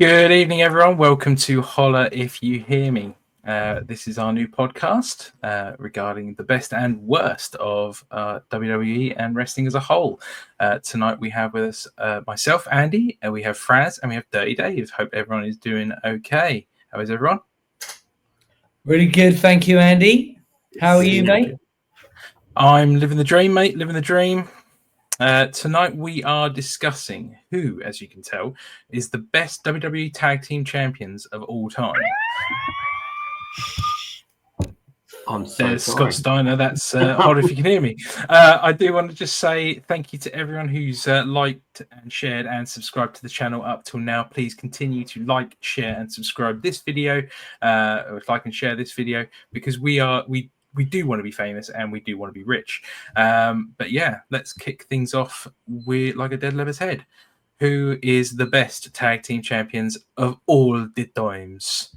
Good evening, everyone. Welcome to Holla If You Hear Me. This is our new podcast regarding the best and worst of WWE and wrestling as a whole. Tonight we have with us myself, Andy, and we have Fraz, and we have Dirty Dave. Hope everyone is doing okay. How is everyone? Really good, thank you, Andy. How are you, mate? I'm living the dream, mate. Living the dream. Tonight we are discussing who, as you can tell, is the best WWE Tag Team Champions of all time. I'm so There's sorry. Scott Steiner. That's hard if you can hear me. I do want to just say thank you to everyone who's liked and shared and subscribed to the channel up till now. Please continue to like, share, and subscribe this video. Like and share this video because we do want to be famous and we do want to be rich. But yeah, let's kick things off with like a dead leather's head. Who is the best tag team champions of all the times?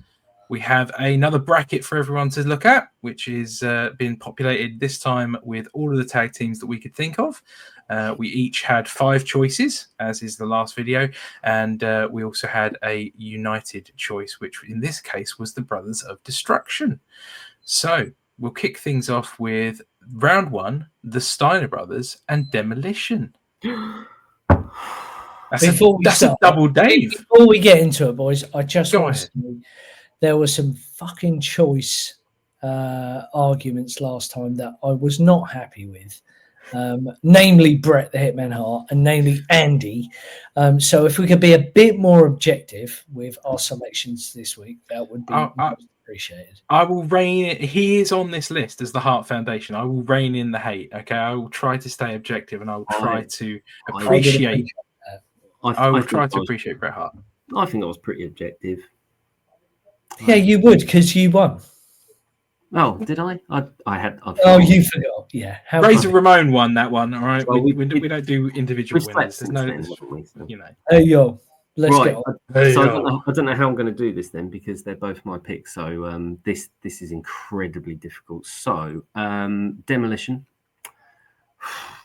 We have another bracket for everyone to look at, which is been populated this time with all of the tag teams that we could think of. We each had 5 choices, as is the last video, and we also had a united choice, which in this case was the Brothers of Destruction. So we'll kick things off with round 1, the Steiner Brothers and Demolition. That's a double Dave. Before we get into it, boys, I just want to say there were some fucking choice arguments last time that I was not happy with, namely Bret the Hitman Hart and namely Andy. So if we could be a bit more objective with our selections this week, that would be most appreciated. I will rein it. He is on this list as the Hart Foundation. I will rein in the hate. Okay, I will try to stay objective and I will try to appreciate. I will try to appreciate Bret Hart. I think I was pretty objective. Yeah, you would because you won. Oh, did I? Oh, you forgot. Yeah. Razor Ramon won that one. All right. Well, we don't do individual winners. There's no, you know. Hey, yo. Let's right. go. I don't know how I'm going to do this then because they're both my picks. So this is incredibly difficult. So Demolition.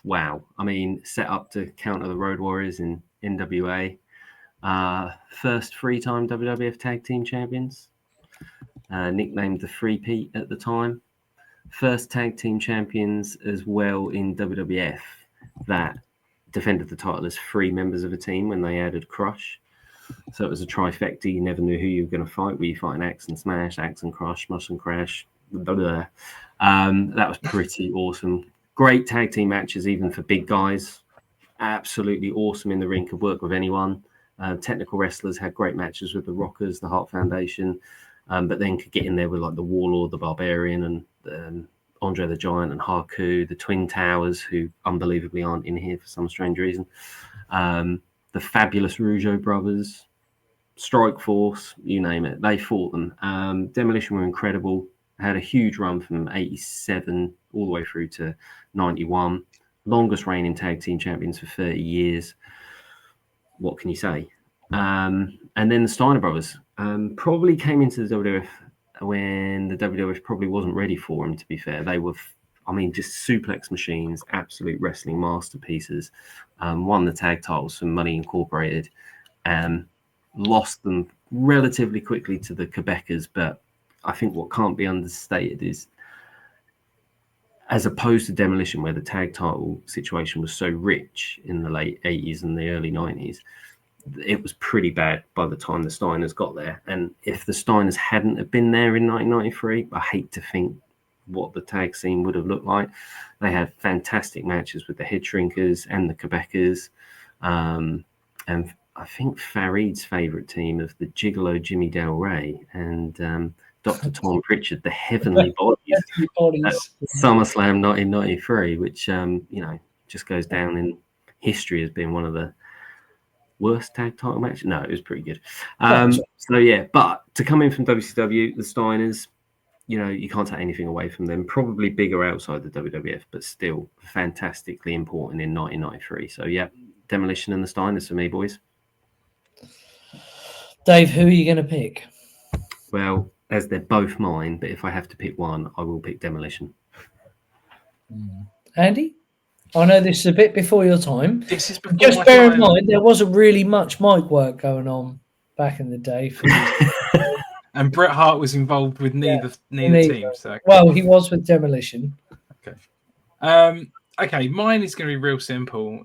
Wow. I mean, set up to counter the Road Warriors in NWA. First 3-time WWF Tag Team Champions. Nicknamed the Three-Peat at the time. First Tag Team Champions as well in WWF that defended the title as 3 members of a team when they added Crush. So it was a trifecta. You never knew who you were going to fight. Were you fighting Axe and Smash, Axe and Crush, Smash and Crash? Blah, blah. That was pretty awesome. Great tag team matches, even for big guys. Absolutely awesome in the ring. Could work with anyone. Technical wrestlers had great matches with the Rockers, the Hart Foundation, but then could get in there with like the Warlord, the Barbarian, and Andre the Giant and Haku, the Twin Towers, who unbelievably aren't in here for some strange reason. The fabulous Rougeau brothers, Strike Force, you name it. They fought them. Demolition were incredible. Had a huge run from 87 all the way through to 91. Longest reigning tag team champions for 30 years. What can you say? And then the Steiner brothers probably came into the WWF when the WWF probably wasn't ready for them, to be fair. They were, just suplex machines, absolute wrestling masterpieces. Won the tag titles from Money Incorporated. Lost them relatively quickly to the Quebecers, but I think what can't be understated is, as opposed to Demolition, where the tag title situation was so rich in the late 80s and the early 90s, it was pretty bad by the time the Steiners got there. And if the Steiners hadn't have been there in 1993, I hate to think what the tag scene would have looked like. They had fantastic matches with the Head Shrinkers and the Quebecers. And I think Farid's favourite team of the Gigolo Jimmy Del Rey and Dr. Tom Pritchard, the Heavenly Bodies at SummerSlam 1993, which, just goes down in history as being one of the worst tag title matches. No, it was pretty good. But to come in from WCW, the Steiners, you can't take anything away from them. Probably bigger outside the WWF, but still fantastically important in 1993. So, yeah, Demolition and the Steiners for me, boys. Dave, who are you going to pick? Well, as they're both mine, but if I have to pick one, I will pick Demolition. Andy? I know this is a bit before your time. This is before Just bear in mind, there wasn't really much mic work going on back in the day. And Bret Hart was involved with neither team. So well, he was with Demolition. Okay. Okay, mine is going to be real simple.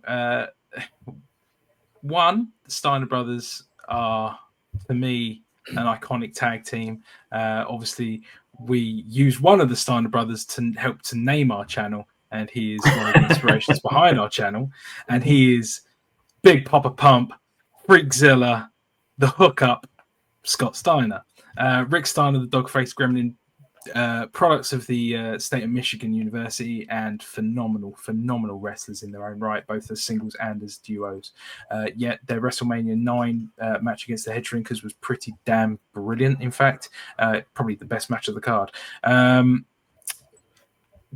One, the Steiner brothers are, for me, an iconic tag team. Obviously, we use one of the Steiner brothers to help to name our channel, and he is one of the inspirations behind our channel. And he is Big Papa Pump, Freakzilla, the Hookup, Scott Steiner. Rick Steiner, the dog-faced gremlin, products of the state of Michigan University, and phenomenal wrestlers in their own right, both as singles and as duos. Yet their WrestleMania 9 match against the Head Shrinkers was pretty damn brilliant. In fact, probably the best match of the card.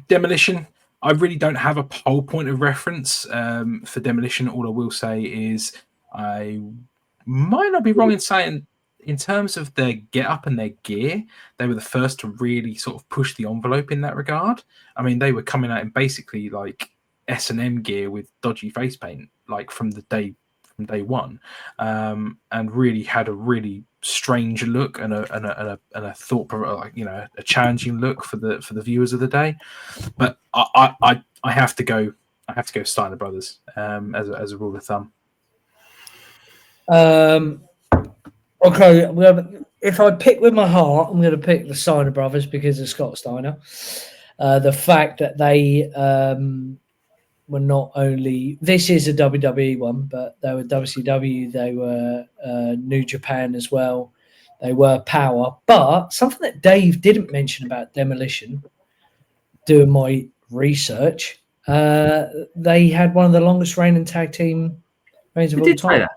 Demolition, I really don't have a pole point of reference for Demolition. All I will say is I might not be wrong in saying, in terms of their get up and their gear, they were the first to really sort of push the envelope in that regard. I mean, they were coming out in basically like S&M gear with dodgy face paint, like from day one, and really had a really strange look and a thought, like, you know, a challenging look for the viewers of the day. But I have to go Steiner Brothers as a rule of thumb. Okay, if I pick with my heart, I'm going to pick the Steiner brothers because of Scott Steiner. The fact that they were not only, this is a WWE one, but they were WCW, they were New Japan as well, they were Power. But something that Dave didn't mention about Demolition, doing my research, they had one of the longest reigning tag team reigns of all time.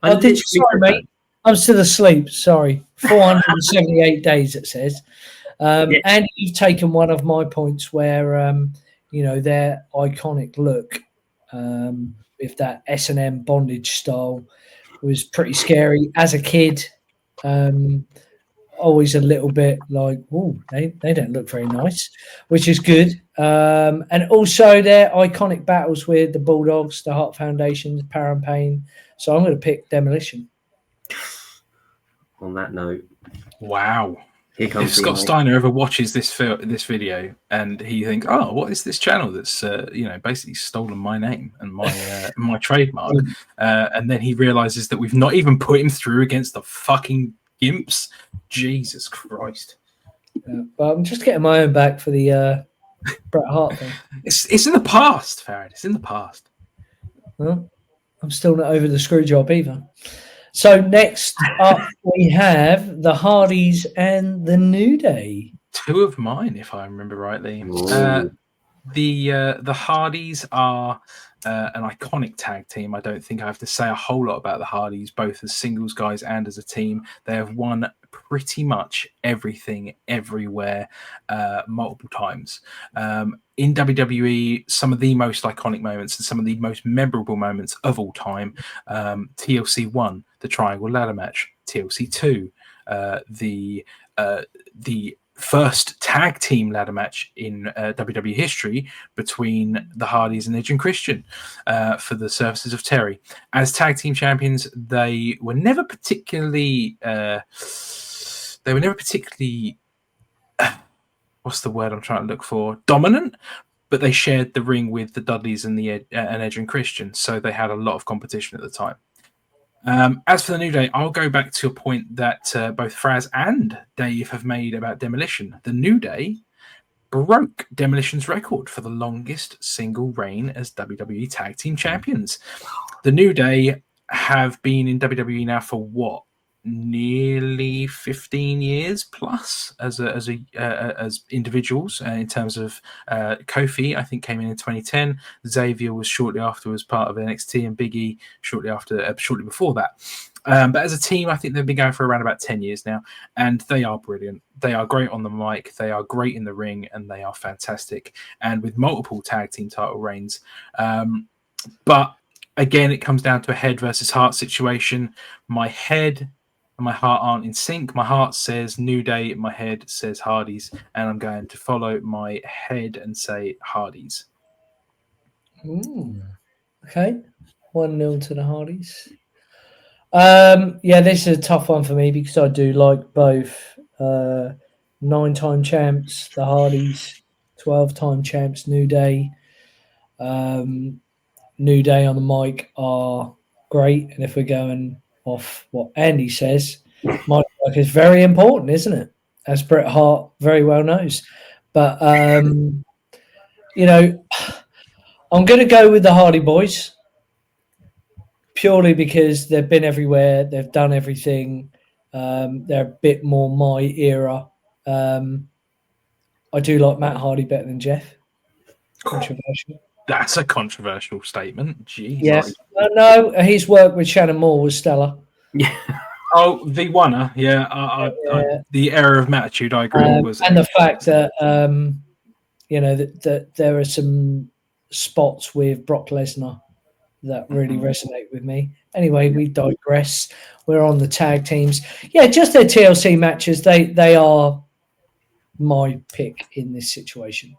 Oh, did you? Sorry, mate. I'm still asleep. Sorry. 478 days, it says. And you've taken one of my points where, you know, their iconic look with that S&M bondage style was pretty scary. As a kid, always a little bit like, oh, they don't look very nice, which is good. And also their iconic battles with the Bulldogs, the Hart Foundation, the Power and Pain. So I'm going to pick Demolition. On that note, wow. If Scott Steiner ever watches this video and he thinks, oh, what is this channel that's you know, basically stolen my name and my my trademark, and then he realizes that we've not even put him through against the fucking Gimps, Jesus Christ. But I'm just getting my own back for the Bret Hart thing. It's in the past, Farrad. It's in the past. Well, I'm still not over the screw job either. So next up, we have the Hardys and the New Day. Two of mine, if I remember rightly. The Hardys are an iconic tag team. I don't think I have to say a whole lot about the Hardys, both as singles guys and as a team. They have won pretty much everything, everywhere, multiple times. In WWE, some of the most iconic moments and some of the most memorable moments of all time. TLC 1, the Triangle Ladder Match. TLC 2, the first tag team ladder match in WWE history between the Hardys and Edge and Christian for the services of Terry. As tag team champions, they were never particularly what's the word I'm trying to look for? Dominant, but they shared the ring with the Dudleys and the Edge and Christian, so they had a lot of competition at the time. As for the New Day, I'll go back to a point that both Fraz and Dave have made about Demolition. The New Day broke Demolition's record for the longest single reign as WWE Tag Team Champions. The New Day have been in WWE now for what? Nearly 15 years plus as individuals. In terms of Kofi, I think came in 2010. Xavier was shortly after as part of NXT, and Big E shortly before that. But as a team, I think they've been going for around about 10 years now, and they are brilliant. They are great on the mic, they are great in the ring, and they are fantastic. And with multiple tag team title reigns, but again, it comes down to a head versus heart situation. My head and my heart aren't in sync. My heart says New Day, my head says Hardys, and I'm going to follow my head and say Hardys. Okay, 1-0 to the Hardys. Yeah, this is a tough one for me because I do like both 9-time champs, the Hardys, 12-time champs, New Day. New Day on the mic are great. And if we're going off what Andy says, mic work is very important, isn't it? As Bret Hart very well knows. But, you know, I'm going to go with the Hardy Boys purely because they've been everywhere. They've done everything. They're a bit more my era. I do like Matt Hardy better than Jeff. Controversial. That's a controversial statement. Jeez. Yes. No, his work with Shannon Moore was stellar. Yeah. Oh, the winner. Yeah. The era of Mattitude, I agree. Was and the fact that, that there are some spots with Brock Lesnar that really resonate with me. Anyway, we digress. We're on the tag teams. Yeah, just their TLC matches. They are my pick in this situation.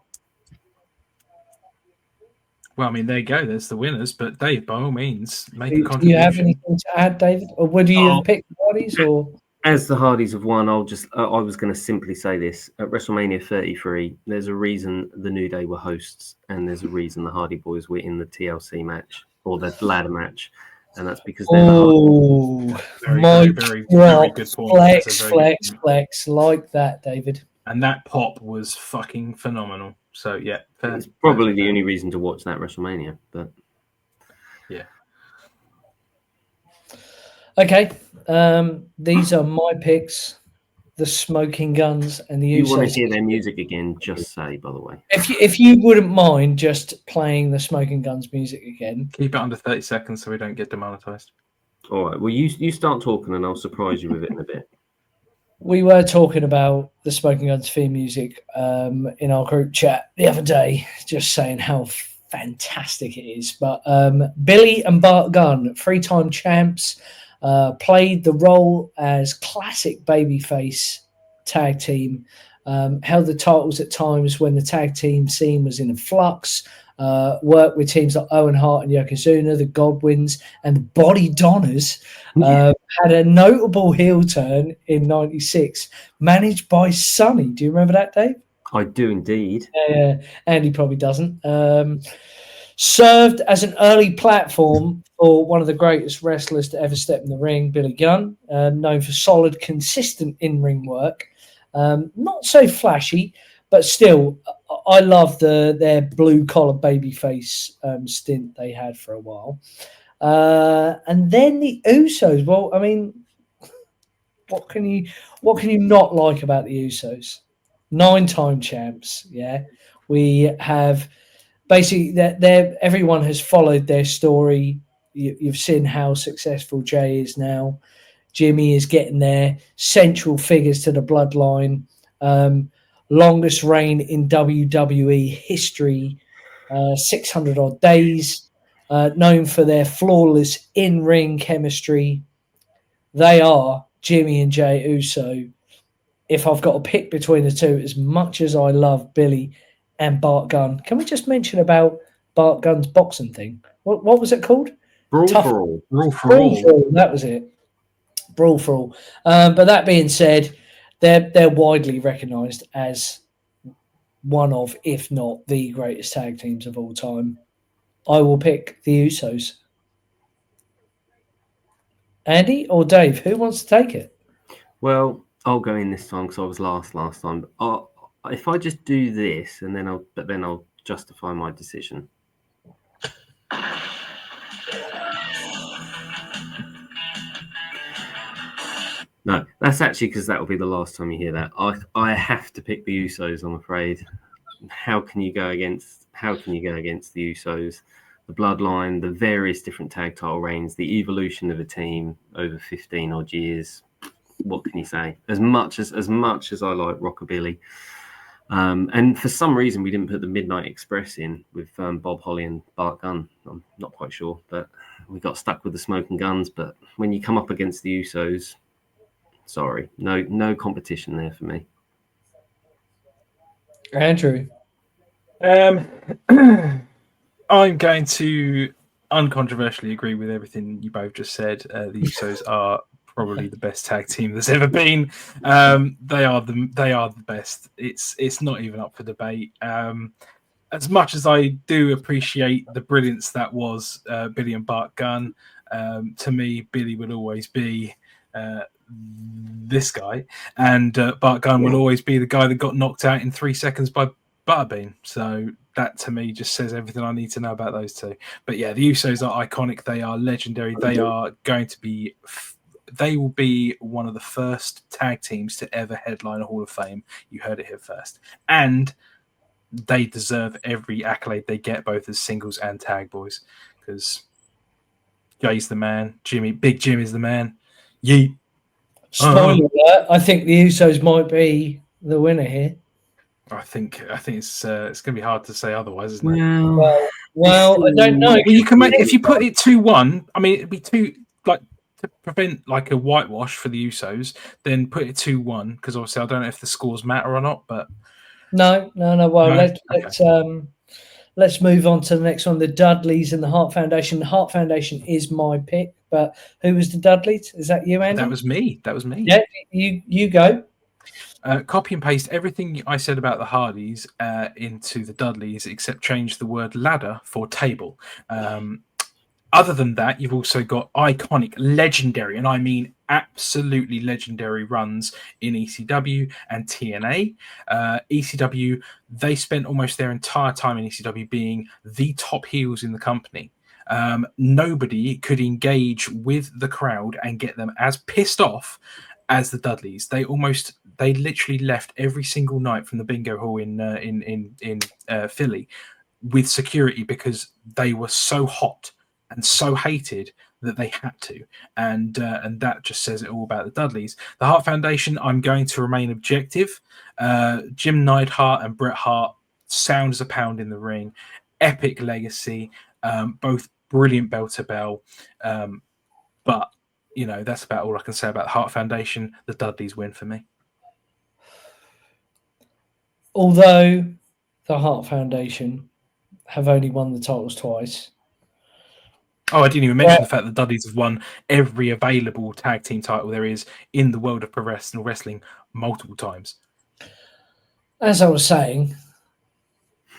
Well, I mean, there you go. There's the winners. But Dave, by all means, make a contribution. Do you have anything to add, David? Or would you have picked the Hardys? Or as the Hardys have won, I was going to simply say this: at WrestleMania 33, there's a reason the New Day were hosts, and there's a reason the Hardy Boys were in the TLC match or the ladder match, and that's because they're very good point. Flex, like that, David. And that pop was fucking phenomenal. So yeah, it's probably the only reason to watch that WrestleMania. But yeah. Okay, these are my picks: the Smoking Guns and the Usos. You want to hear their music again? Just say, by the way. If you wouldn't mind just playing the Smoking Guns music again. Keep it under 30 seconds so we don't get demonetized. All right. Well, you start talking and I'll surprise you with it in a bit. We were talking about the Smoking Guns theme music in our group chat the other day, just saying how fantastic it is. But Billy and Bart Gunn, 3-time champs, played the role as classic babyface tag team, held the titles at times when the tag team scene was in flux, worked with teams like Owen Hart and Yokozuna, the Godwins, and the Body Donners. Had a notable heel turn in '96, managed by Sonny. Do you remember that, Dave? I do indeed. Yeah, Andy probably doesn't. Served as an early platform for one of the greatest wrestlers to ever step in the ring, Billy Gunn, known for solid, consistent in-ring work. Not so flashy, but still, I love their blue-collar babyface stint they had for a while. And then the Usos. Well, I mean, what can you not like about the Usos? 9-time champs. Yeah, we have basically everyone has followed their story. You've seen how successful Jay is now. Jimmy is getting there. Central figures to the bloodline. Longest reign in WWE history. 600 odd days. Known for their flawless in-ring chemistry. They are Jimmy and Jay Uso. If I've got to pick between the two, as much as I love Billy and Bart Gunn, can we just mention about Bart Gunn's boxing thing? What was it called? Brawl for All. Brawl for All. That was it. Brawl for All. But that being said, they're widely recognised as one of, if not the greatest tag teams of all time. I will pick the Usos. Andy or Dave, who wants to take it? Well, I'll go in this time because I was last time. If I just do this and then I'll justify my decision. No, that's actually because that will be the last time you hear that. I have to pick the Usos, I'm afraid. How can you go against the Usos? The bloodline, the various different tag title reigns, the evolution of a team over 15 odd years. What can you say? As much as I like Rockabilly, and for some reason we didn't put the Midnight Express in with Bob Holly and Bart Gunn. I'm not quite sure, but we got stuck with the Smoking Guns. But when you come up against the Usos, sorry, no competition there for me. Andrew. I'm going to uncontroversially agree with everything you both just said. The Usos are probably the best tag team there's ever been. They are the best. It's not even up for debate. As much as I do appreciate the brilliance that was Billy and Bart Gunn, to me, Billy will always be this guy, and Bart Gunn will always be the guy that got knocked out in 3 seconds by Butterbean. So that to me just says everything I need to know about those two. But yeah, the Usos are iconic. They are legendary. They are going to be. They will be one of the first tag teams to ever headline a Hall of Fame. You heard it here first, and they deserve every accolade they get, both as singles and tag boys, because Jay's the man. Big Jim is the man. Yeet. Spoiler alert, I think the Usos might be the winner here. I think it's going to be hard to say otherwise, isn't it? Well, I don't know. Well, you can make if you put it 2-1. I mean, it'd be to prevent like a whitewash for the Usos. Then put it 2-1, because obviously I don't know if the scores matter or not. But no. Well, let's move on to the next one. The Dudleys and the Hart Foundation. The Hart Foundation is my pick, but who was the Dudleys? Is that you, Andy? That was me. Yeah, you go. Copy and paste everything I said about the Hardys into the Dudleys, except change the word ladder for table. Other than that, you've also got iconic, legendary, and I mean absolutely legendary runs in ECW and TNA. ECW, they spent almost their entire time in ECW being the top heels in the company. Nobody could engage with the crowd and get them as pissed off as the Dudleys. They literally left every single night from the bingo hall in Philly with security, because they were so hot and so hated that they had to, and that just says it all about the Dudleys. The Hart Foundation, I'm going to remain objective. Jim Neidhart and Bret Hart, sound as a pound in the ring, epic legacy, both brilliant bell to bell, but that's about all I can say about the Hart Foundation. The Dudleys win for me. Although the Hart Foundation have only won the titles twice. Oh, I didn't even mention the fact that Dudleys have won every available tag team title there is in the world of professional wrestling multiple times. As I was saying,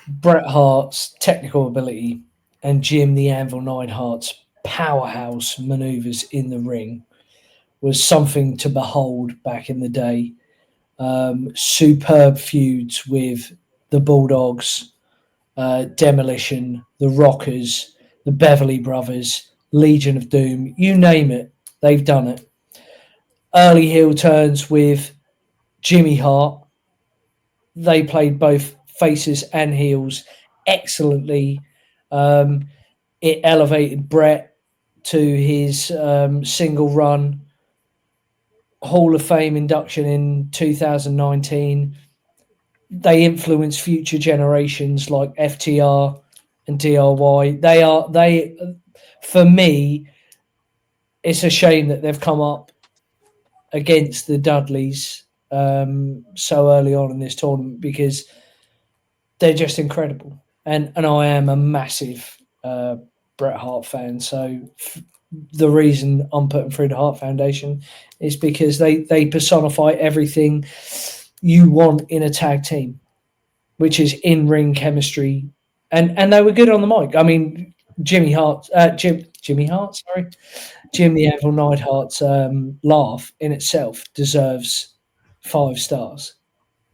Bret Hart's technical ability and Jim the Anvil Neidhart's powerhouse maneuvers in the ring was something to behold back in the day. Superb feuds with the Bulldogs, Demolition, the Rockers, the Beverly Brothers, Legion of Doom, you name it, they've done it. Early heel turns with Jimmy Hart. They played both faces and heels excellently. It elevated Bret to his single run Hall of Fame induction in 2019. They influence future generations like FTR and DRY. For me, it's a shame that they've come up against the Dudleys so early on in this tournament, because they're just incredible. And I am a massive Bret Hart fan. So the reason I'm putting through the Hart Foundation is because they personify everything you want in a tag team, which is in-ring chemistry. And they were good on the mic. I mean, Jim the Anvil Neidhart's laugh in itself deserves 5 stars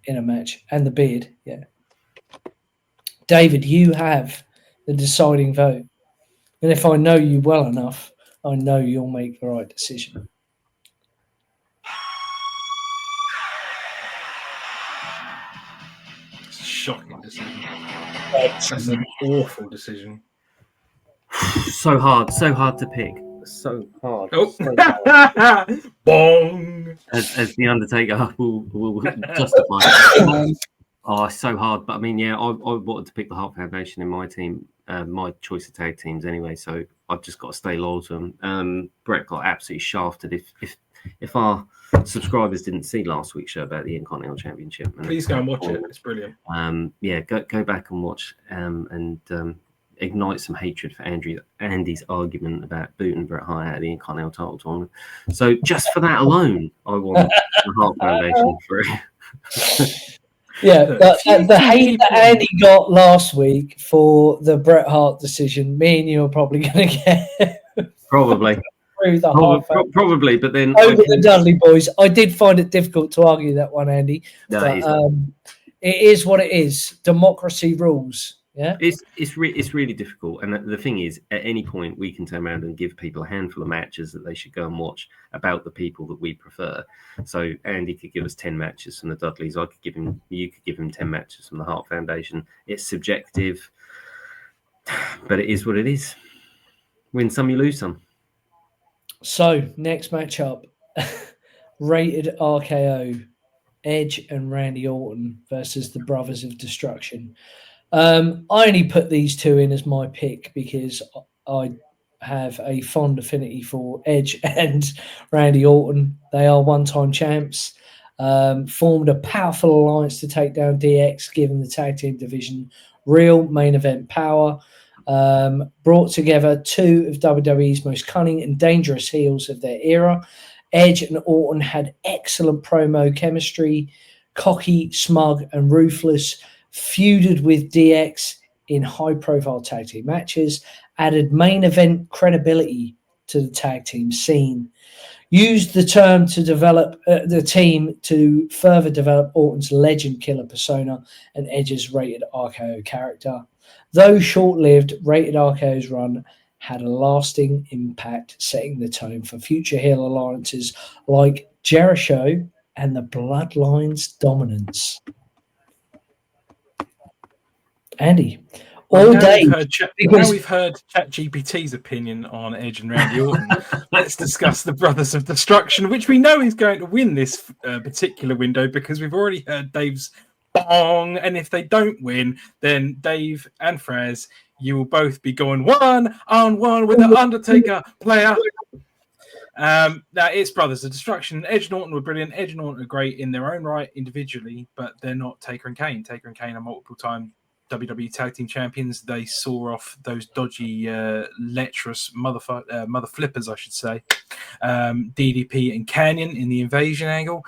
in a match. And the beard, yeah. David, you have the deciding vote. And if I know you well enough, I know you'll make the right decision. It's a shocking decision. That's an awful decision. So hard to pick. So hard. Oh. So hard. Bong. As the Undertaker will justify it. Oh, it's so hard. But I mean, yeah, I wanted to pick the Hart Foundation in my team, my choice of tag teams anyway. So I've just got to stay loyal to them. Bret got absolutely shafted. If our subscribers didn't see last week's show about the Intercontinental Championship, please go and watch it. It's brilliant. Yeah, go back and watch. ignite some hatred for Andy's argument about booting Bret Hart out of the Intercontinental title tournament. So just for that alone, I want the Hart Foundation free. Yeah, the hate that Andy got last week for the Bret Hart decision, me and you are probably going to get probably through the Hart Foundation. Probably, but then over the Dudley boys. I did find it difficult to argue that one, Andy. No, but it is what it is. Democracy rules. Yeah, it's really difficult. And the thing is, at any point we can turn around and give people a handful of matches that they should go and watch about the people that we prefer. So Andy could give us 10 matches from the Dudleys. You could give him 10 matches from the Hart Foundation. It's subjective, but it is what it is. Win some, you lose some. So next matchup, rated RKO, Edge and Randy Orton versus the Brothers of Destruction. I only put these two in as my pick because I have a fond affinity for Edge and Randy Orton. They are one-time champs. Formed a powerful alliance to take down DX, giving the tag team division real main event power. Brought together two of WWE's most cunning and dangerous heels of their era. Edge and Orton had excellent promo chemistry, cocky, smug, and ruthless. Feuded with DX in high-profile tag team matches, added main event credibility to the tag team scene. Used the term to develop the team to further develop Orton's legend killer persona and Edge's rated RKO character. Though short-lived, rated RKO's run had a lasting impact, setting the tone for future heel alliances like Jericho and the Bloodline's dominance. Andy, all day. Now we've heard ChatGPT's opinion on Edge and Randy Orton. Let's discuss the Brothers of Destruction, which we know is going to win this particular window because we've already heard Dave's bong. And if they don't win, then Dave and Fraz, you will both be going 1-on-1 with the Undertaker player. Now it's Brothers of Destruction. Edge and Orton were brilliant. Edge and Orton are great in their own right individually, but they're not Taker and Kane. Taker and Kane are multiple-time WWE Tag Team Champions. They saw off those dodgy, lecherous mother flippers, I should say. DDP and Canyon in the invasion angle.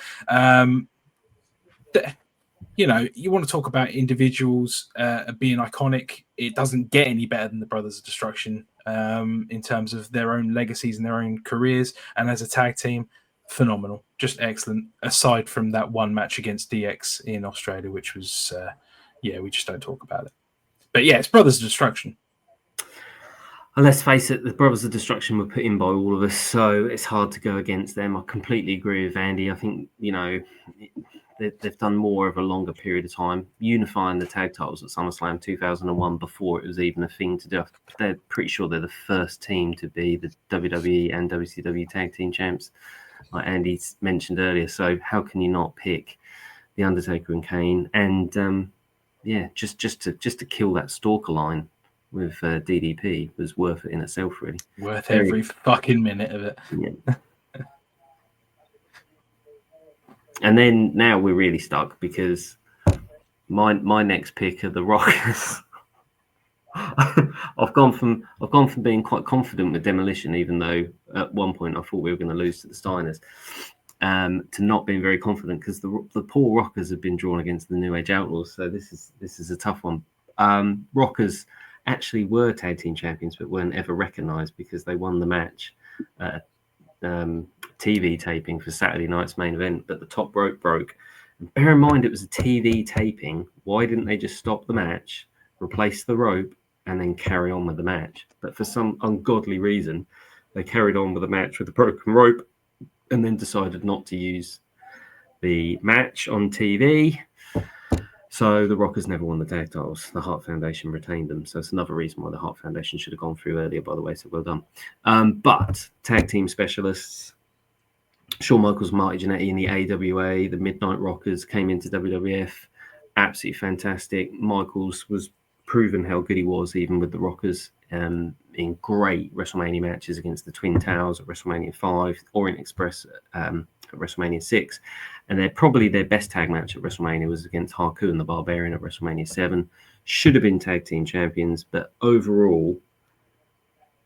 You know, you want to talk about individuals being iconic. It doesn't get any better than the Brothers of Destruction in terms of their own legacies and their own careers. And as a tag team, phenomenal, just excellent. Aside from that one match against DX in Australia, which was... we just don't talk about it. But yeah, it's Brothers of Destruction. And let's face it, the Brothers of Destruction were put in by all of us, so it's hard to go against them. I completely agree with Andy. I think, you know, they've done more over a longer period of time, unifying the tag titles at SummerSlam 2001 before it was even a thing to do. They're pretty sure they're the first team to be the WWE and WCW Tag Team Champs, like Andy mentioned earlier. So how can you not pick The Undertaker and Kane? And just to kill that stalker line with DDP was worth it in itself, really. Worth every fucking minute of it. Yeah. And then now we're really stuck because my next pick are the Rockers. I've gone from being quite confident with Demolition, even though at one point I thought we were going to lose to the Steiners. To not being very confident because the poor Rockers have been drawn against the New Age Outlaws, so this is a tough one. Rockers actually were tag team champions, but weren't ever recognised because they won the match TV taping for Saturday night's main event, but the top rope broke. And bear in mind, it was a TV taping. Why didn't they just stop the match, replace the rope, and then carry on with the match? But for some ungodly reason, they carried on with the match with the broken rope, and then decided not to use the match on TV. So the Rockers never won the tag titles. The Hart Foundation retained them. So it's another reason why the Hart Foundation should have gone through earlier, by the way. So well done. But tag team specialists, Shawn Michaels, Marty Jannetty in the AWA, the Midnight Rockers came into WWF. Absolutely fantastic. Michaels was proven how good he was, even with the Rockers, in great WrestleMania matches against the Twin Towers at WrestleMania 5, Orient Express at WrestleMania 6. And probably their best tag match at WrestleMania was against Haku and the Barbarian at WrestleMania 7. should have been tag team champions. But overall,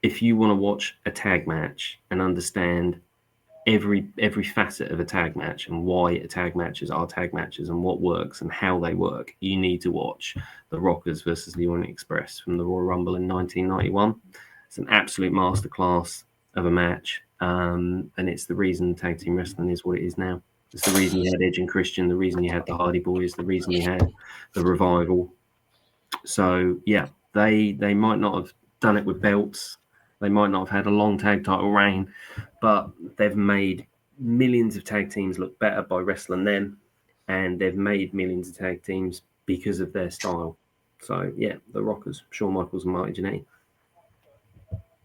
if you want to watch a tag match and understand every facet of a tag match and why a tag matches are tag matches and what works and how they work, you need to watch the Rockers versus the Orient Express from the Royal Rumble in 1991. It's an absolute masterclass of a match, and it's the reason tag team wrestling is what it is now. It's the reason you had Edge and Christian, the reason you had the Hardy Boys, the reason you had the Revival. So yeah, they might not have done it with belts. They might not have had a long tag title reign, but they've made millions of tag teams look better by wrestling them, and they've made millions of tag teams because of their style. So, yeah, the Rockers, Shawn Michaels and Marty Jannetty.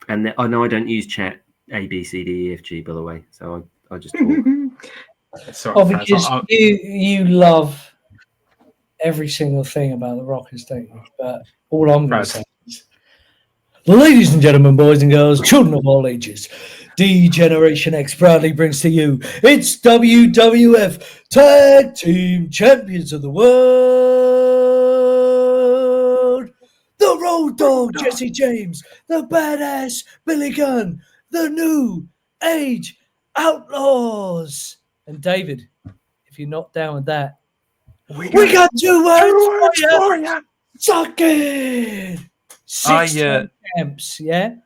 And I know I don't use chat A, B, C, D, E, F, G, by the way, so I just talk. Sorry, because you love every single thing about the Rockers, don't you? But all I'm going to say is, ladies and gentlemen, boys and girls, children of all ages, D-Generation X proudly brings to you its WWF Tag Team Champions of the World. The Road Dogg, Jesse James, the Badass Billy Gunn, the New Age Outlaws. And David, if you're not down with that, we got 2 words for you. Suck it. 6 champs, yeah?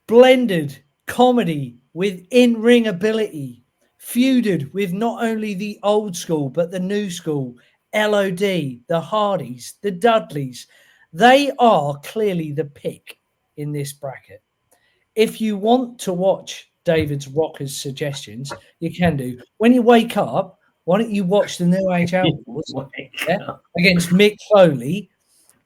Blended comedy with in-ring ability, feuded with not only the old school, but the new school, LOD, the Hardys, the Dudleys. They are clearly the pick in this bracket. If you want to watch David's Rockers suggestions, you can do. When you wake up, why don't you watch the New Age Outlaws against Mick Foley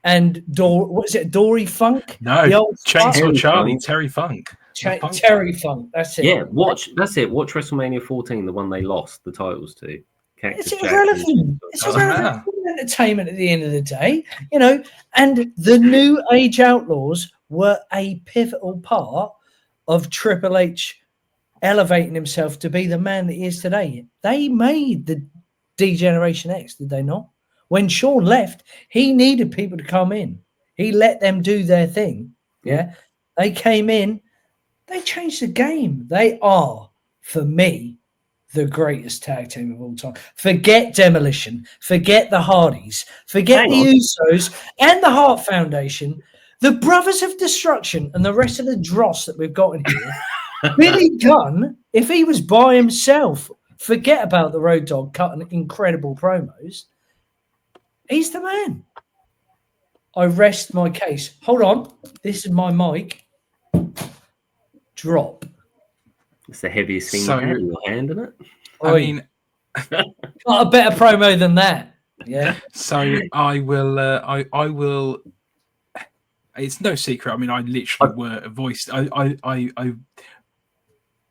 and Dory Funk? No, Chainsaw Charlie, Terry Funk. Terry Funk, that's it. Yeah, watch WrestleMania 14, the one they lost the titles to. It's irrelevant. It's irrelevant. Entertainment at the end of the day, you know. And the New Age Outlaws were a pivotal part of Triple H elevating himself to be the man that he is today. They made the D-Generation X, did they not? When Shawn left, he needed people to come in. He let them do their thing. Yeah. They came in. They changed the game. They are, for me, the greatest tag team of all time. Forget Demolition. Forget the Hardys. Forget the Usos and the Hart Foundation. The Brothers of Destruction and the rest of the dross that we've got in here. Billy Gunn, if he was by himself, forget about the Road Dogg cutting incredible promos. He's the man. I rest my case. Hold on. This is my mic. Drop. It's the heaviest thing you have in your hand, isn't it? I mean, not a better promo than that. Yeah. So I will. It's no secret. I mean, I literally voiced. I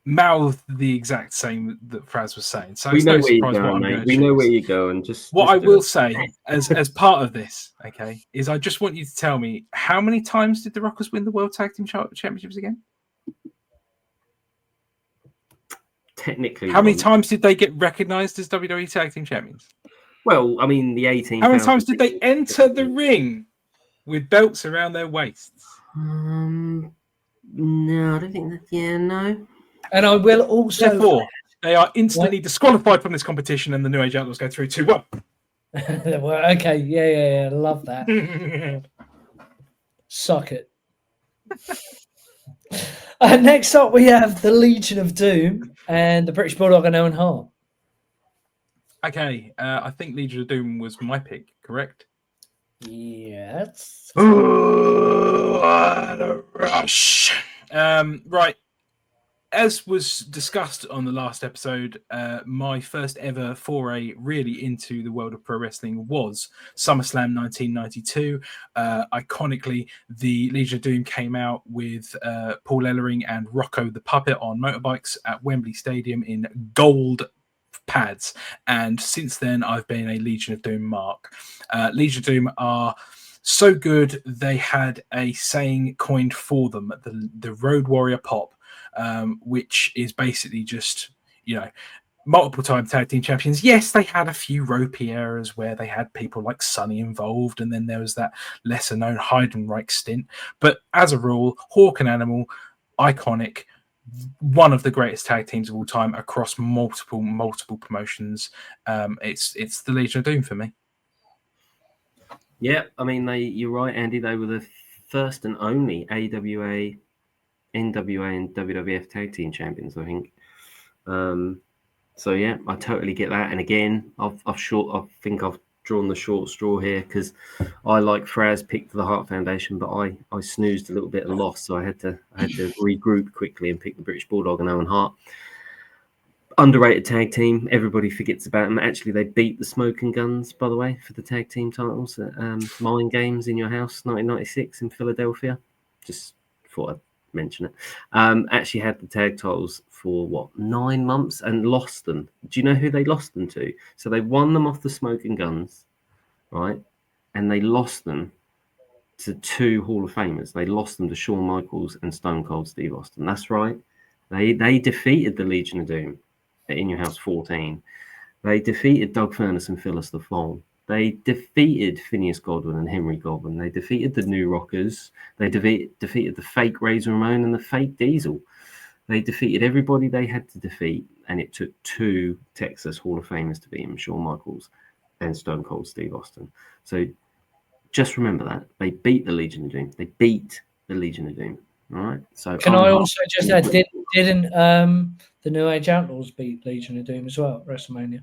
mouthed the exact same that Fraz was saying. So we it's know no where surprise you're going, what I'm mate. We know where you're going. What I will say as part of this, okay, is I just want you to tell me how many times did the Rockers win the World Tag Team Championships again? Technically, how many times did they get recognized as WWE Tag Team Champions? Well, I mean, the 18. How many times did they enter the ring with belts around their waists? No, I don't think that. Yeah, no. And I will also. Therefore, they are instantly disqualified from this competition, and the New Age Outlaws go through 2-1. Well, okay, yeah, love that. Suck it. Next up, we have the Legion of Doom and the British Bulldog and Owen Hart. Okay, I think Legion of Doom was my pick, correct? Yes. Oh, what a rush. Right. As was discussed on the last episode, my first ever foray really into the world of pro wrestling was SummerSlam 1992. Iconically, the Legion of Doom came out with Paul Ellering and Rocco the Puppet on motorbikes at Wembley Stadium in gold pads. And since then, I've been a Legion of Doom mark. Legion of Doom are so good, they had a saying coined for them, the Road Warrior Pop. Which is basically just, you know, multiple-time tag team champions. Yes, they had a few ropey eras where they had people like Sonny involved, and then there was that lesser-known Heidenreich stint. But as a rule, Hawk and Animal, iconic, one of the greatest tag teams of all time across multiple promotions. It's the Legion of Doom for me. Yeah, I mean, you're right, Andy. They were the first and only AWA, NWA, and WWF Tag Team Champions, I think. So yeah, I totally get that. And again, I think I've drawn the short straw here because I, like Fraz, picked the Hart Foundation, but I snoozed a little bit and lost, so I had to regroup quickly and pick the British Bulldog and Owen Hart. Underrated tag team. Everybody forgets about them. Actually, they beat the Smoking Guns, by the way, for the tag team titles at Mind Games in Your House, 1996 in Philadelphia. Just thought I'd mention it. Actually had the tag titles for 9 months and lost them. Do you know who they lost them to? So they won them off the Smoking Guns, right? And they lost them to 2 Hall of Famers. They lost them to Shawn Michaels and Stone Cold Steve Austin. That's right. They defeated the Legion of Doom at In Your House 14. They defeated Doug Furnace and Phyllis the Fall. They defeated Phineas Godwin and Henry Godwin. They defeated the New Rockers. They defeated the fake Razor Ramon and the fake Diesel. They defeated everybody they had to defeat, and it took 2 Texas Hall of Famers to beat them, Shawn Michaels and Stone Cold Steve Austin. So just remember that. They beat the Legion of Doom. They beat the Legion of Doom. All right. So can I also just add, didn't the New Age Outlaws beat Legion of Doom as well at WrestleMania?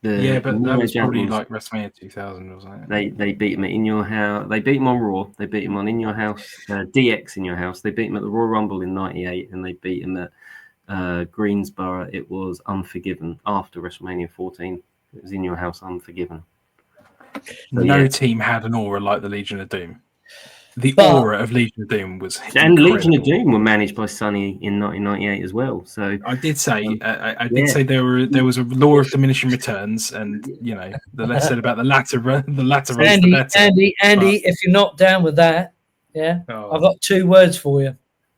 But that was probably like WrestleMania 2000, wasn't it? They beat him In Your House. They beat him on Raw. They beat him on In Your House, DX In Your House. They beat him at the Royal Rumble in '98, and they beat him at Greensboro. It was Unforgiven after WrestleMania 14. It was In Your House, Unforgiven. So, no team had an aura like the Legion of Doom. The aura of Legion of Doom was and incredible. Legion of Doom were managed by Sonny in 1998 as well. So I did say say there was a law of diminishing returns, and the less said about the latter runs, Andy, the better. Andy, if you're not down with that, I've got 2 words for you: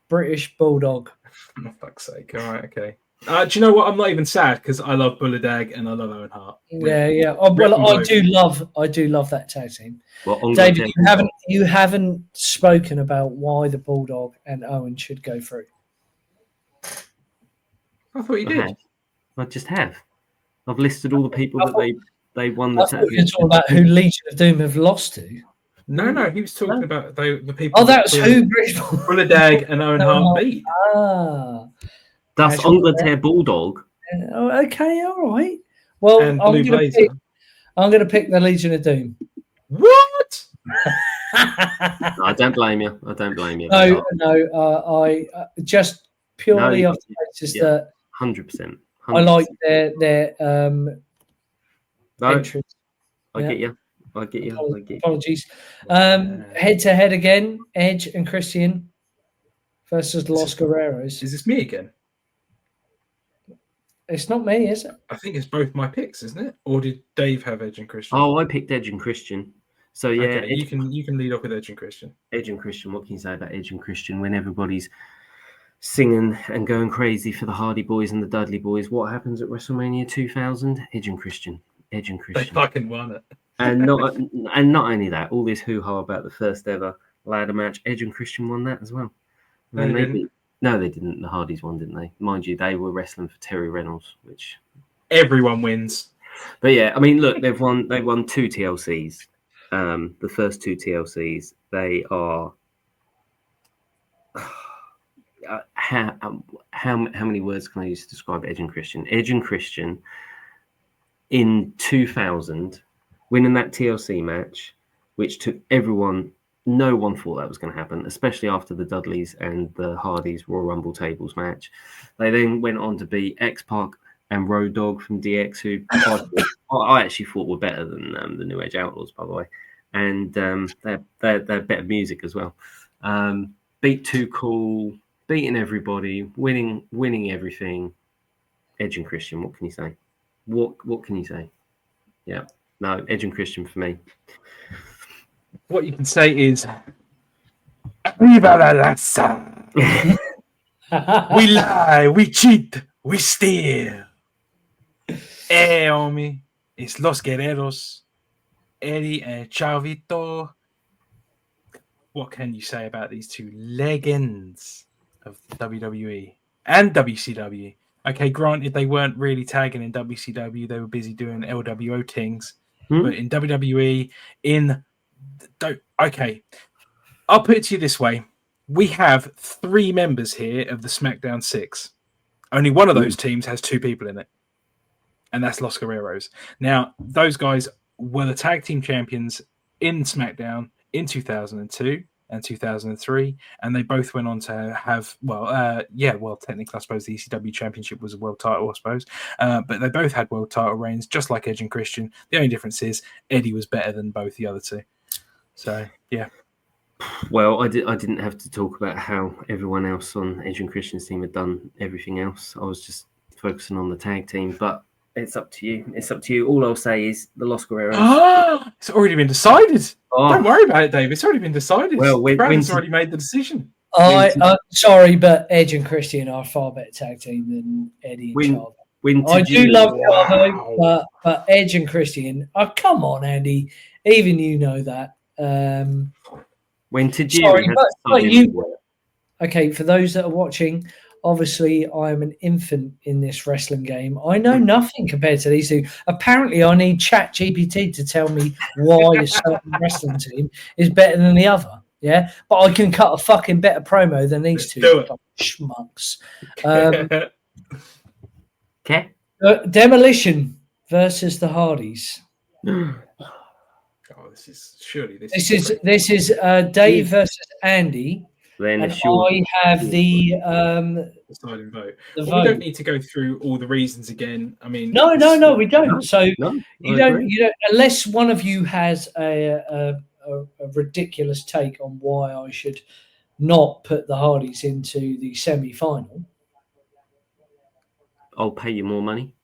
British Bulldog. For fuck's sake! All right, okay. Do you know what? I'm not even sad because I love Bulldog and I love Owen Hart. Yeah. Oh, well, I do love that tag team. Well, David, you haven't spoken about why the Bulldog and Owen should go through. I thought you did. I just have. I've listed all the people that they won the. I thought you were talking about who Legion of Doom have lost to. No, he was talking about the people. Oh, that's who British Bulldog and Owen Hart beat. That's Angleterre Bulldog. Okay, all right. Well, I'm going to pick the Legion of Doom. What? I don't blame you. No. I just purely off the basis that 100%. I like their entrance. I get you. Apologies. Head to head again, Edge and Christian versus Los Guerreros. Is this me again? It's not me, is it? I think it's both my picks, isn't it? Or did Dave have Edge and Christian? Oh, I picked Edge and Christian. So yeah, okay, you can lead off with Edge and Christian. Edge and Christian. What can you say about Edge and Christian when everybody's singing and going crazy for the Hardy Boys and the Dudley Boys? What happens at WrestleMania 2000? Edge and Christian. They fucking won it. and not only that, all this hoo-ha about the first ever ladder match. Edge and Christian won that as well. No, they didn't. No, they didn't. The Hardys won, didn't they? Mind you, they were wrestling for Terry Reynolds, which everyone wins. But yeah, I mean, look, they've won 2 TLCs. The first 2 TLCs, they are how many words can I use to describe Edge and Christian? Edge and Christian in 2000 winning that TLC match, which took everyone. No one thought that was going to happen, especially after the Dudleys and the Hardys Royal Rumble tables match. They then went on to beat X-Pac and Road Dogg from DX, who I actually thought were better than the New Age Outlaws, by the way. And they're better music as well. Beat Too Cool, beating everybody, winning everything. Edge and Christian, what can you say? What can you say? Yeah, no, Edge and Christian for me. What you can say is, Viva la raza. We lie, we cheat, we steal. homie, it's Los Guerreros, Eddie and Chavito. What can you say about these two legends of the WWE and WCW? Okay, granted, they weren't really tagging in WCW. They were busy doing LWO things. But in WWE, okay, I'll put it to you this way. We have 3 members here of the SmackDown 6. Only one of those teams has 2 people in it. And that's Los Guerreros. Now, those guys were the tag team champions in SmackDown in 2002 and 2003, and they both went on to have, technically, I suppose the ECW Championship was a world title, I suppose, but they both had world title reigns, just like Edge and Christian. The only difference is Eddie was better than both the other 2. So, yeah. Well, I didn't have to talk about how everyone else on Edge and Christian's team had done everything else. I was just focusing on the tag team, but it's up to you. It's up to you. All I'll say is the Los Guerreros. It's already been decided. Don't worry about it, Dave. It's already been decided. Well, Brandon's already made the decision. I'm sorry, but Edge and Christian are a far better tag team than Eddie and Chavo. I do love Chavo, but Edge and Christian. Oh, come on, Andy. Even you know that. When Tajiri but you. Okay, for those that are watching, obviously I am an infant in this wrestling game. I know nothing compared to these two. Apparently, I need ChatGPT to tell me why a certain wrestling team is better than the other. Yeah, but I can cut a fucking better promo than these two schmucks. Okay. Demolition versus the Hardys. This is Dave versus Andy. Then and I have the deciding vote. We don't need to go through all the reasons again. I mean, no, we don't. So you don't unless one of you has a ridiculous take on why I should not put the Hardys into the semi-final. I'll pay you more money.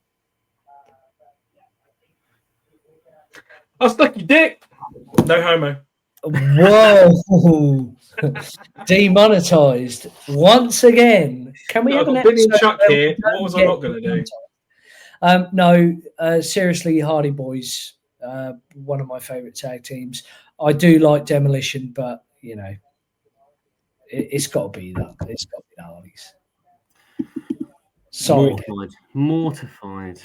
I'll suck your dick. No homo. Whoa. Demonetized once again. Can we have an episode? Chuck here. What was I not going to do? No, seriously, Hardy Boyz, one of my favorite tag teams. I do like Demolition, but you know, it's got to be that. It's got to be the Hardys. Sorry, mortified.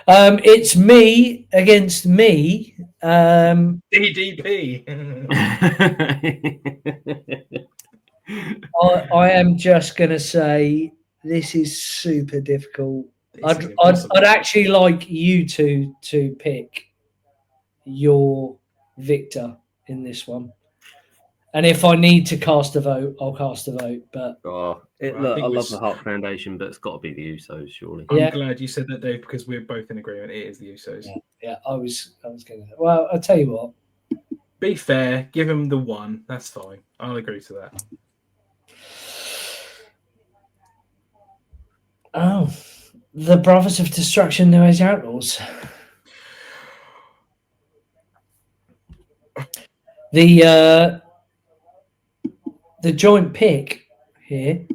It's me against me. DDP. I am just going to say this is super difficult. I'd actually like you two to pick your victor in this one. And if I need to cast a vote, I'll cast a vote. But I love the Hart Foundation, but it's got to be the Usos, surely. I'm glad you said that, Dave, because we're both in agreement. It is the Usos. Yeah, I was going to. Well, I'll tell you what. Be fair. Give him the one. That's fine. I'll agree to that. Oh, the Brothers of Destruction, New Age Outlaws. The joint pick here,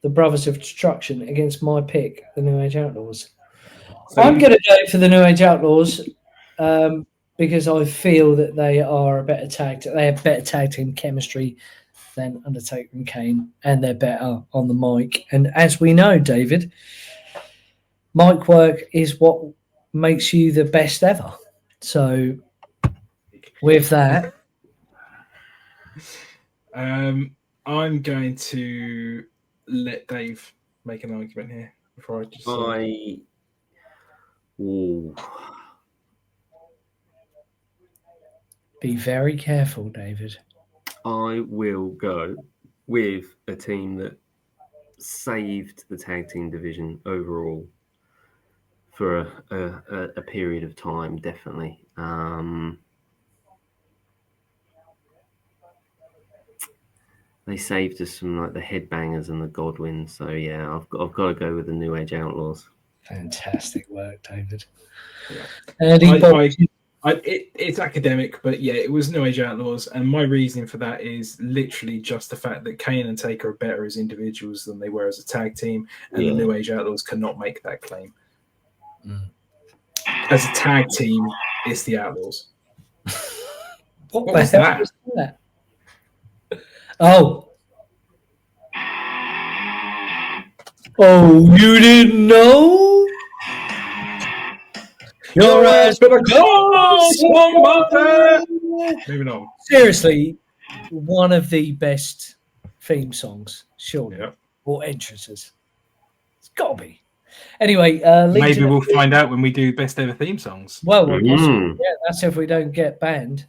the Brothers of Destruction against my pick, the New Age Outlaws. So I'm going to go for the New Age Outlaws because I feel that they are a better tag. They have better tag team chemistry than Undertaker and Kane, and they're better on the mic. And as we know, David, mic work is what makes you the best ever. So with that. I'm going to let Dave make an argument here before I just. Be very careful, David. I will go with a team that saved the tag team division overall for a period of time, definitely. They saved us from like the Headbangers and the Godwins. So yeah, I've got to go with the New Age Outlaws. Fantastic work, David. Yeah. It's academic, but yeah, it was New Age Outlaws, and my reasoning for that is literally just the fact that Kane and Taker are better as individuals than they were as a tag team, and the New Age Outlaws cannot make that claim. As a tag team, it's the Outlaws. What the hell was that? Oh, you didn't know? Your ass better call somebody. Moving on. Seriously, one of the best theme songs, surely, or entrances. It's got to be. Anyway, maybe we'll find out when we do best ever theme songs. Well, possibly, yeah, that's if we don't get banned.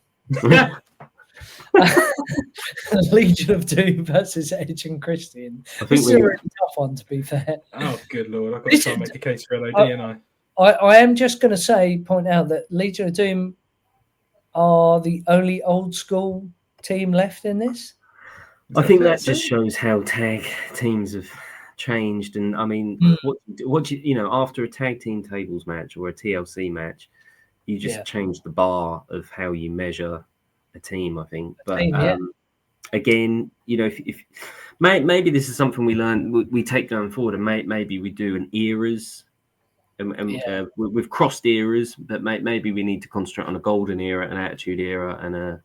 Legion of Doom versus Edge and Christian. This is a really tough one, to be fair. Oh, good lord! I've got to try and make a case for LOD, and I am just going to point out that Legion of Doom are the only old school team left in this. I think that just shows how tag teams have changed. And I mean, what you know, after a tag team tables match or a TLC match, you just change the bar of how you measure a team, I think. But again, you know, if maybe this is something we learn, we take going forward, and maybe we do an eras. And we've crossed eras, but maybe we need to concentrate on a golden era, an attitude era, and a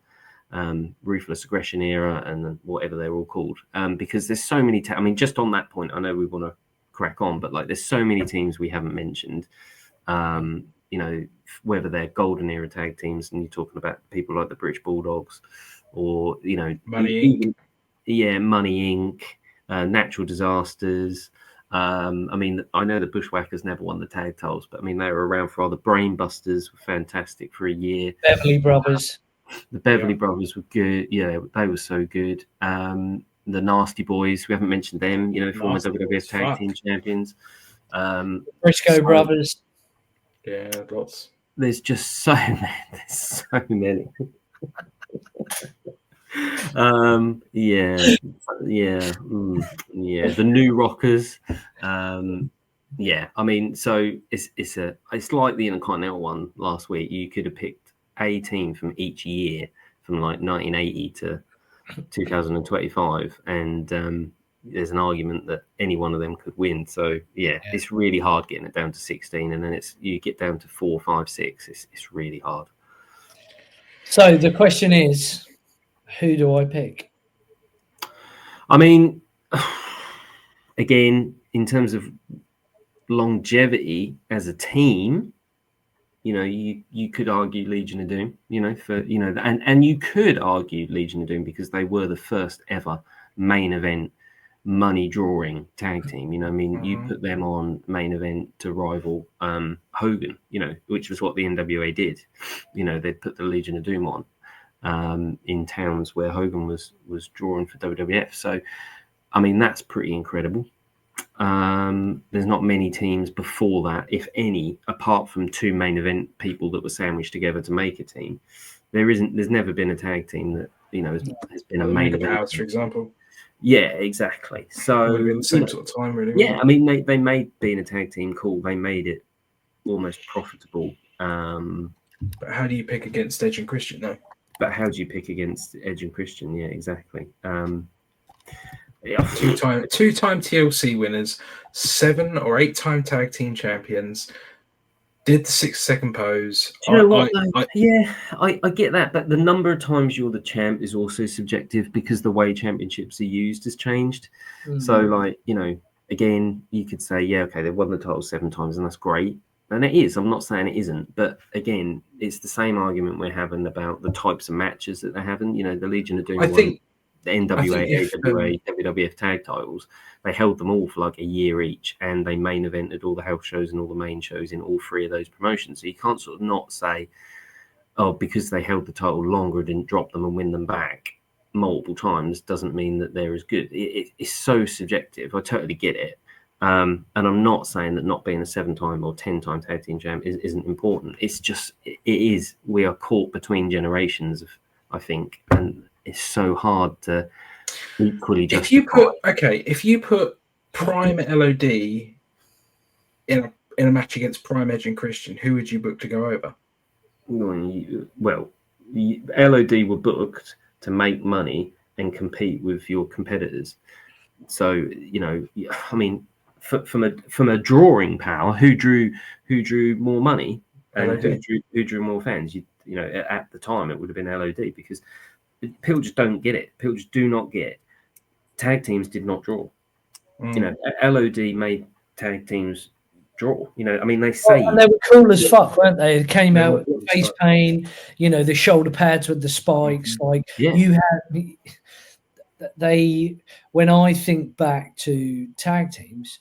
ruthless aggression era, and whatever they're all called. Because there's so many. I mean, just on that point, I know we want to crack on, but like, there's so many teams we haven't mentioned. You know, whether they're golden era tag teams, and you're talking about people like the British Bulldogs, or you know, Money Inc. Money Inc. Natural Disasters. I mean, I know the Bushwhackers never won the tag titles, but I mean, they were around for all. The Brainbusters were fantastic for a year. Beverly Brothers. The Beverly Brothers were good. Yeah, they were so good. The Nasty Boys, we haven't mentioned them, you know, former WWF Tag Team Champions. Briscoe Brothers. Yeah, lots. There's just so many. There's so many. The New Rockers. I mean, so it's like the Intercontinental one last week. You could have picked a team from each year from like 1980 to 2025, and there's an argument that any one of them could win. So it's really hard getting it down to 16, and then you get down to 4, 5, 6. It's really hard. So the question is, who do I pick? I mean, again, in terms of longevity as a team, you know, you could argue Legion of Doom, you know, and you could argue Legion of Doom because they were the first ever main event money drawing tag team. You know, I mean, you put them on main event to rival Hogan, you know, which was what the NWA did. You know, they put the Legion of Doom on in towns where Hogan was drawing for WWF. So, I mean, that's pretty incredible. There's not many teams before that, if any, apart from 2 main event people that were sandwiched together to make a team. There's never been a tag team that, you know, has been a main event. House, for example. Yeah, exactly. So would have been the same sort of time, really. Yeah, I mean, they made being a tag team cool. They made it almost profitable. But how do you pick against Edge and Christian, though? But how do you pick against Edge and Christian? Yeah, exactly. Two-time TLC winners, 7 or 8-time tag team champions, did the 6-second pose. Do you know what? I get that, but the number of times you're the champ is also subjective because the way championships are used has changed. So, like, you know, again, you could say, yeah, okay, they won the title 7 times, and that's great. And it is. I'm not saying it isn't. But again, it's the same argument we're having about the types of matches that they're having. You know, the Legion of Doom, the NWA, AWA, WWF tag titles, they held them all for like a year each, and they main evented all the house shows and all the main shows in all 3 of those promotions. So you can't sort of not say, oh, because they held the title longer, didn't drop them and win them back multiple times, doesn't mean that they're as good. It's so subjective. I totally get it. And I'm not saying that not being a 7-time or 10-time tag team champ isn't important. It's just, it is. We are caught between generations, I think, and it's so hard to equally justify. If you put Prime LOD in a match against Prime Edge and Christian, who would you book to go over? Well, LOD were booked to make money and compete with your competitors. So, you know, I mean, from a drawing power, who drew more money? And who drew more fans? You know, at the time it would have been LOD, because people just don't get it. People just do not get it. Tag teams did not draw. You know, LOD made tag teams draw. You know, I mean, they say and they were cool as fuck, weren't they? It came out with face paint, you know, the shoulder pads with the spikes. Like you had when I think back to tag teams,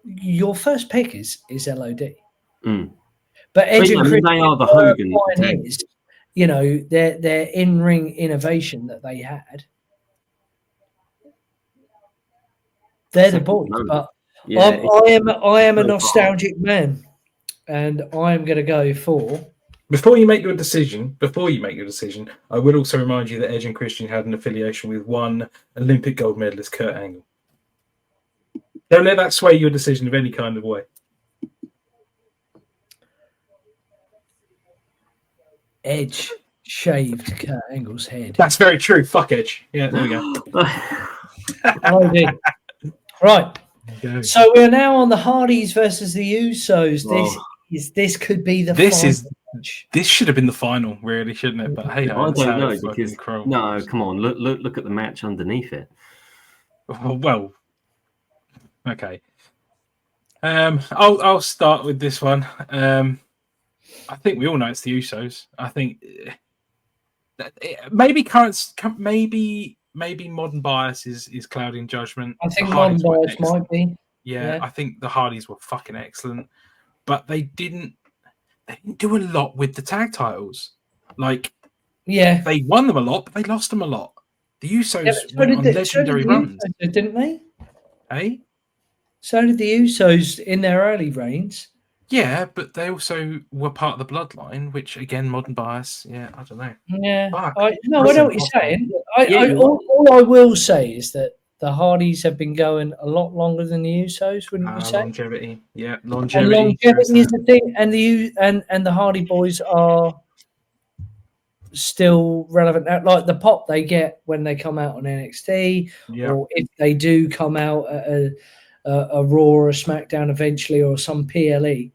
your first pick is LOD. But Edge and Christian, they are the Hogan pioneers. You know, their in-ring innovation that they had. They're the boys, but I am a nostalgic man, and I am going to go for. Before you make your decision, I would also remind you that Edge and Christian had an affiliation with one Olympic gold medalist, Kurt Angle. Don't let that sway your decision of any kind of way. Edge shaved Kurt Angle's head. That's very true. Fuck Edge. Yeah, there we go. I did. Right. So we're now on the Hardys versus the Usos. This could be the match. This should have been the final, really, shouldn't it? But hey, I don't know, because no, come on, look at the match underneath it. Well, okay. I'll start with this one. I think we all know it's the Usos. I think maybe modern bias is clouding judgment. I think modern bias might be. Yeah, I think the Hardys were fucking excellent, but they didn't do a lot with the tag titles. Like, they won them a lot, but they lost them a lot. The Usos went on legendary runs, didn't they? Hey, so did the Usos in their early reigns. Yeah, but they also were part of the bloodline, which again, modern bias. Yeah, I don't know. Yeah, I know what you're saying. All I will say is that the Hardys have been going a lot longer than the Usos, wouldn't you say? Longevity, yeah, longevity. And longevity is the thing, and the Hardy Boys are still relevant. Like the pop they get when they come out on NXT, or if they do come out at a Raw or a SmackDown eventually, or some PLE,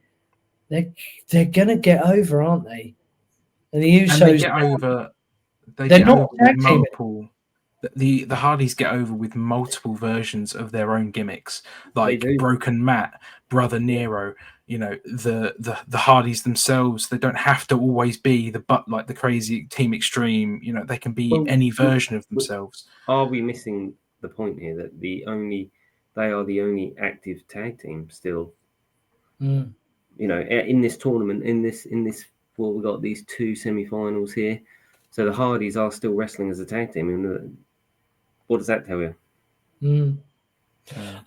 they're gonna get over, aren't they? And the Usos they get over. They're not multiple. The Hardys get over with multiple versions of their own gimmicks, like Broken Matt, Brother Nero. You know, the Hardys themselves. They don't have to always be like the crazy Team Extreme. You know, they can be any version of themselves. Are we missing the point here that they are the only active tag team still? You know, in this tournament, in this, well, we got these two semi-finals here, so the Hardys are still wrestling as a tag team. And what does that tell you?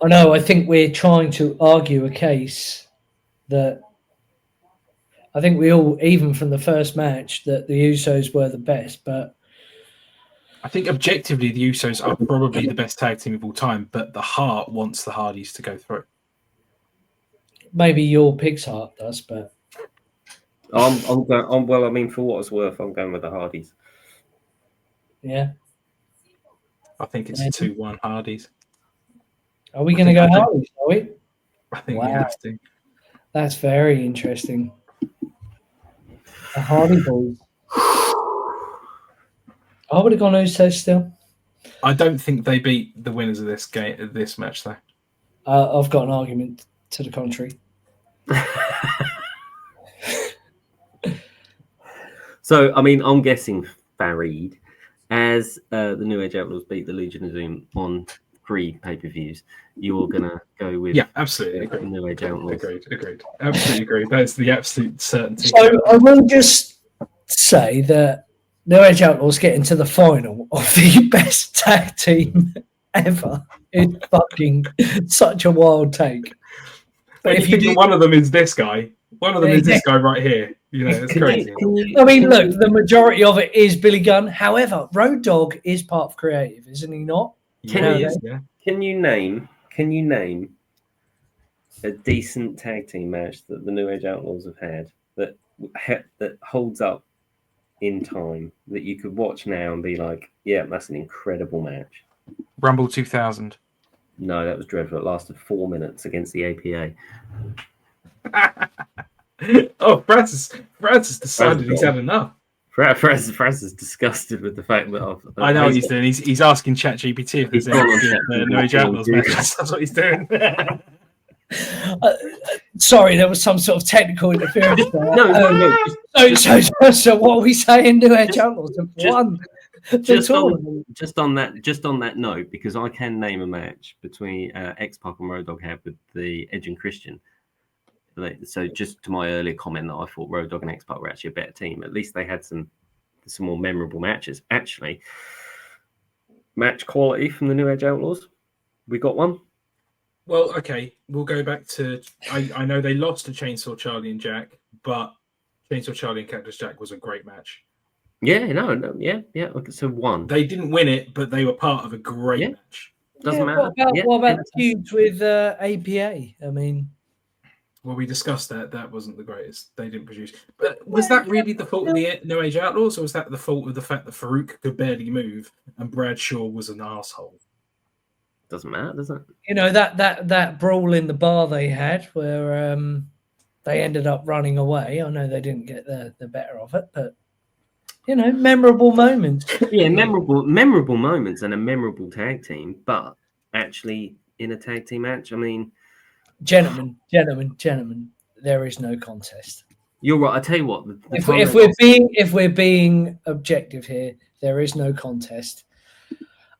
I know. I think we're trying to argue a case that I think we all, even from the first match, that the Usos were the best. But I think objectively, the Usos are probably the best tag team of all time. But the heart wants the Hardys to go through. Maybe your pig's heart does, but I'm going. Well, I mean, for what it's worth, I'm going with the Hardys. Yeah. I think it's 2-1 Hardys. Are we going to go Hardys, are we? I think we have to. That's very interesting. The Hardy Boys. I would have gone Usos still. I don't think they beat the winners of this match, though. I've got an argument to the contrary. So, I mean, I'm guessing Farid, as the New Age Outlaws beat the Legion of Doom on 3 pay-per-views, you're going to go with... Yeah, absolutely. The New Age Outlaws. Agreed. Absolutely agreed. That's the absolute certainty. So, I will just say that New Age Outlaws get into the final of the best tag team ever. It's fucking such a wild take. But if you think one of them is this guy, this guy right here. You know, it's crazy. I mean, look, the majority of it is Billy Gunn. However, Road Dogg is part of creative, isn't he not? Can you name a decent tag team match that the New Age Outlaws have had that holds up in time, that you could watch now and be like, yeah, that's an incredible match? Rumble 2000. No, that was dreadful. It lasted 4 minutes against the APA. Oh, Francis decided he's had enough. Fraz is disgusted with the fact that I know what he's doing. He's asking ChatGPT if there's any No Age Outlaws matches. That's what he's doing. Sorry, there was some sort of technical interference there. No. So what are we saying? New Age Outlaws have won the tournament. Just on that note, because I can name a match between X-Pac and Road Dogg had with the Edge and Christian. So just to my earlier comment that I thought Road Dogg and X-Pac were actually a better team. At least they had some more memorable matches. Actually, match quality from the New Age Outlaws. We got one. Well, okay, we'll go back to. I know they lost to Chainsaw Charlie and Jack, but Chainsaw Charlie and Cactus Jack was a great match. Yeah, yeah. Okay, so one. They didn't win it, but they were part of a great match. Doesn't matter. What about the feuds with APA? I mean. Well, we discussed that. That wasn't the greatest. They didn't produce. But was that really the fault of the No Age Outlaws, or was that the fault of the fact that Farouk could barely move and Bradshaw was an asshole? Doesn't matter, does it? You know, that brawl in the bar they had where they ended up running away. I know they didn't get the better of it, but you know, memorable moments. Yeah, memorable moments and a memorable tag team. But actually, in a tag team match, I mean. Gentlemen, there is no contest. You're right. I tell you what. If we're being objective here, there is no contest.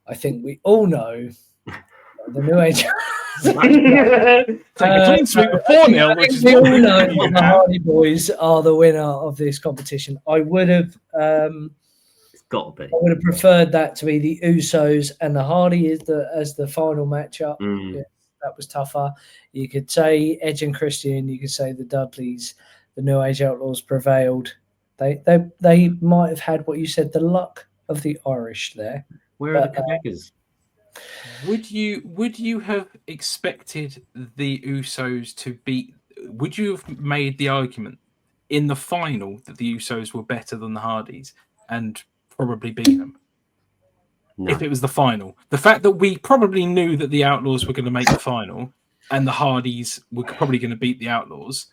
I think we all know the New Age. We all know that the Hardy Boys are the winner of this competition. I would have. It's got to be. I would have preferred that to be the Usos and the Hardy as the final matchup. Yeah. That was tougher. You could say Edge and Christian. You could say the Dudleys, the New Age Outlaws prevailed. They might have had what you said, the luck of the Irish there. Where are the Quebecers? Would you have expected the Usos to beat? Would you have made the argument in the final that the Usos were better than the Hardys and probably beat them? No. If it was the final, the fact that we probably knew that the Outlaws were going to make the final and the Hardys were probably going to beat the Outlaws,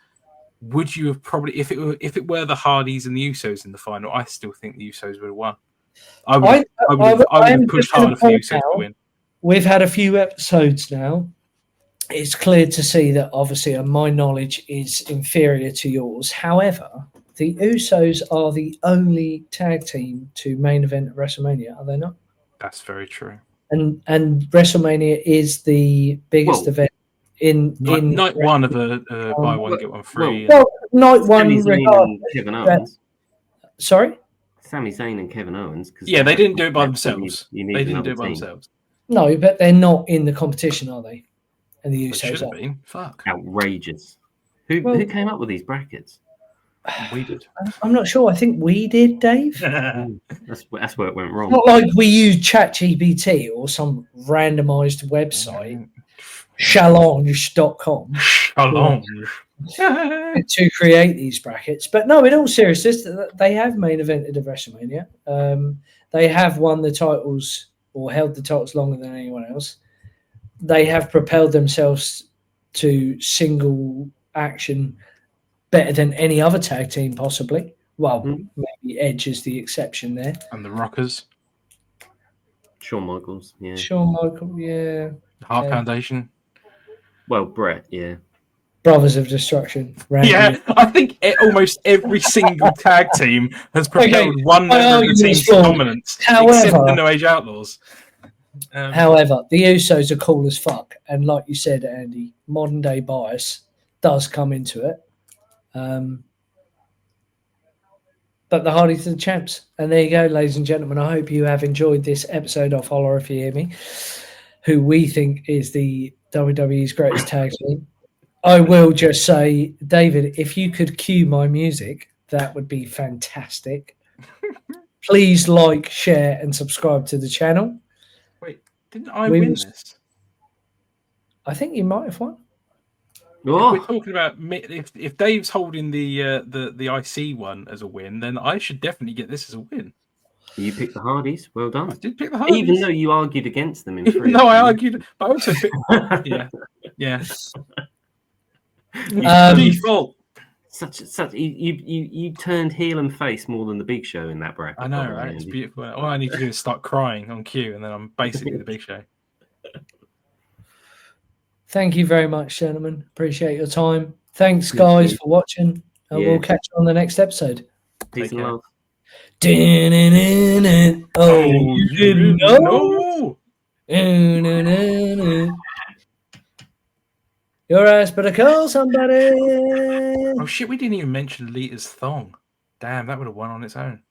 would you have probably, if it were the Hardys and the Usos in the final, I still think the Usos would have won. I would have pushed harder for the Usos to win. We've had a few episodes now. It's clear to see that obviously my knowledge is inferior to yours. However, the Usos are the only tag team to main event at WrestleMania, are they not? That's very true. And WrestleMania is the biggest event in night one of a buy one get one free. Well, night one regardless. Kevin Owens. Sorry? Sami Zayn and Kevin Owens. Yeah, they didn't do it by themselves. They didn't do it by themselves. No, but they're not in the competition, are they? And the Usos should have been. Fuck. Outrageous. Who came up with these brackets? We did. I'm not sure. I think we did, Dave. That's where it went wrong. Not like we used ChatGPT or some randomized website, challenge.com, to create these brackets. But no, in all seriousness, they have main evented at WrestleMania. They have won the titles or held the titles longer than anyone else. They have propelled themselves to single action better than any other tag team, possibly. Well, maybe Edge is the exception there. And the Rockers. Shawn Michaels, yeah. Shawn Michaels, yeah. Hart Foundation. Well, Brett, yeah. Brothers of Destruction. Randy. Yeah, I think almost every single tag team has propelled one member of the team to dominance, except the No Age Outlaws. However, the Usos are cool as fuck. And like you said, Andy, modern day bias does come into it. But the Hardys are the champs. And there you go, ladies and gentlemen. I hope you have enjoyed this episode of Holla, if you hear me, who we think is the WWE's greatest tag team. I will just say, David, if you could cue my music, that would be fantastic. Please like, share, and subscribe to the channel. Wait, didn't I win this? I think you might have won. Oh. If we're talking about if Dave's holding the IC one as a win, then I should definitely get this as a win. You picked the Hardys. Well done. I did pick the Hardys, even though you argued against them in three. No, I argued, but I also picked. Yeah. Default. such you turned heel and face more than the Big Show in that bracket. I know, by the way, right? It's Andy. beautiful. All I need to do is start crying on cue, and then I'm basically the Big Show. Thank you very much, gentlemen. Appreciate your time. Thanks, guys, for watching, and we'll catch you on the next episode. Peace and love. Oh, you didn't know? Your ass better call somebody. Oh shit, we didn't even mention Lita's thong. Damn, that would have won on its own.